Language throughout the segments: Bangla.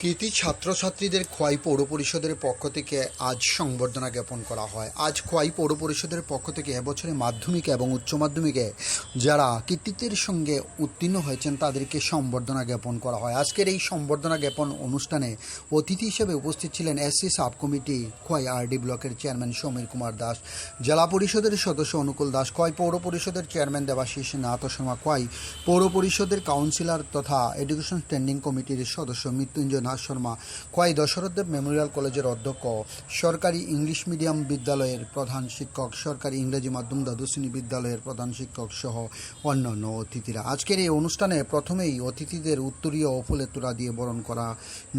কৃতি ছাত্রছাত্রীদের খোয়াই পৌর পরিষদের পক্ষ থেকে আজ সংবর্ধনা জ্ঞাপন করা হয়। আজ খোয়াই পৌর পরিষদের পক্ষ থেকে এবছরে মাধ্যমিক এবং উচ্চ মাধ্যমিকে যারা কৃতিত্বের সঙ্গে উত্তীর্ণ হয়েছেন তাদেরকে সংবর্ধনা জ্ঞাপন করা হয়। আজকের এই সংবর্ধনা জ্ঞাপন অনুষ্ঠানে অতিথি হিসেবে উপস্থিত ছিলেন SC sub committee Khowai RD ব্লকের চেয়ারম্যান সমীর কুমার দাস, জেলা পরিষদের সদস্য অনুকূল দাস, খোয়াই পৌর পরিষদের চেয়ারম্যান দেবাশিস নাথ শর্মা, খোয়াই পৌর পরিষদের কাউন্সিলর তথা এডুকেশন স্ট্যান্ডিং কমিটির সদস্য মৃত্যুঞ্জয় নাথ শর্মা, খোয়াই দশরথদেব মেমোরিয়াল কলেজের অধ্যক্ষ, সরকারি ইংলিশ মিডিয়াম বিদ্যালয়ের প্রধান শিক্ষক, সরকারি ইংরেজি মাধ্যম দ্বাদশ শ্রেণী বিদ্যালয়ের প্রধান শিক্ষক সহ অন্যান্য অতিথিরা। আজকের এই অনুষ্ঠানে প্রথমেই অতিথিদের উত্তরীয় ও ফুলের তোড়া দিয়ে বরণ করা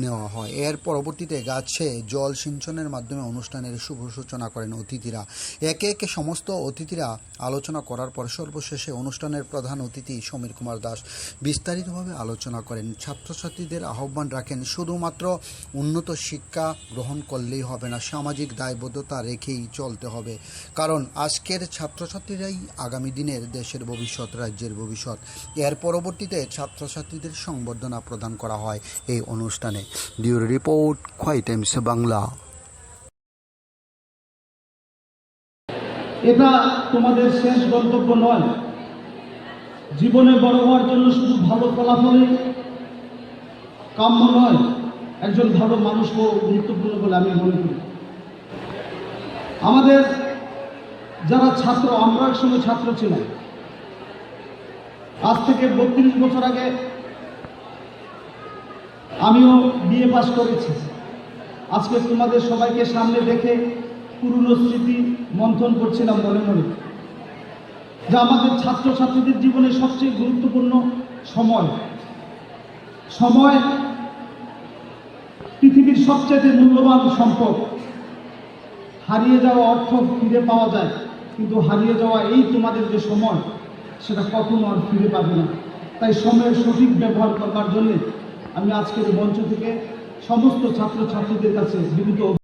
নেওয়া হয়। এর পরবর্তীতে গাছে জল সিঞ্চনের মাধ্যমে অনুষ্ঠানের শুভ সূচনা করেন অতিথিরা। একে একে সমস্ত অতিথিরা আলোচনা করার পর সর্বশেষে অনুষ্ঠানের প্রধান অতিথি সমীর কুমার দাস বিস্তারিতভাবে আলোচনা করেন। ছাত্রছাত্রীদের আহ্বান রাখেন, শুধুমাত্র উন্নত শিক্ষা গ্রহণ করলেই হবে না, সামাজিক দায়বদ্ধতা রেখেই চলতে হবে, কারণ আজকের ছাত্রছাত্রীরাই আগামী দিনের দেশের ভবিষ্যৎ, রাজ্যের ভবিষ্যৎ। এর পরবর্তীতে ছাত্রছাত্রীদের সংবর্ধনা প্রদান করা হয় এই অনুষ্ঠানে। Bureau report, Khowai Times Bangla. এটা তোমাদের শেষ গন্তব্য নয়। জীবনে বড় হওয়ার জন্য শুধু ভালো ফলাফলই কাম্য নয়, একজন ভালো মানুষও গুরুত্বপূর্ণ বলে আমি মনে করি। আমাদের যারা ছাত্র, আমরা এক সময় ছাত্র ছিলাম। আজ থেকে 32 বছর আগে আমিও বিএ পাস করেছি। আজকে তোমাদের সবাইকে সামনে দেখে পুরনো স্মৃতি মন্থন করছিলাম মনে মনে, যা আমাদের ছাত্রছাত্রীদের জীবনে সবচেয়ে গুরুত্বপূর্ণ সময়। সময় পৃথিবীর সবচেয়ে মূল্যবান সম্পদ। হারিয়ে যাওয়া অর্থ ফিরে পাওয়া যায়, কিন্তু হারিয়ে যাওয়া এই তোমাদের যে সময়, সেটা কখনো আর ফিরে পাবে না। তাই সময়ের সঠিক ব্যবহার করবার জন্য আমি আজকের মঞ্চ থেকে সমস্ত ছাত্রছাত্রীদের কাছে বিনীত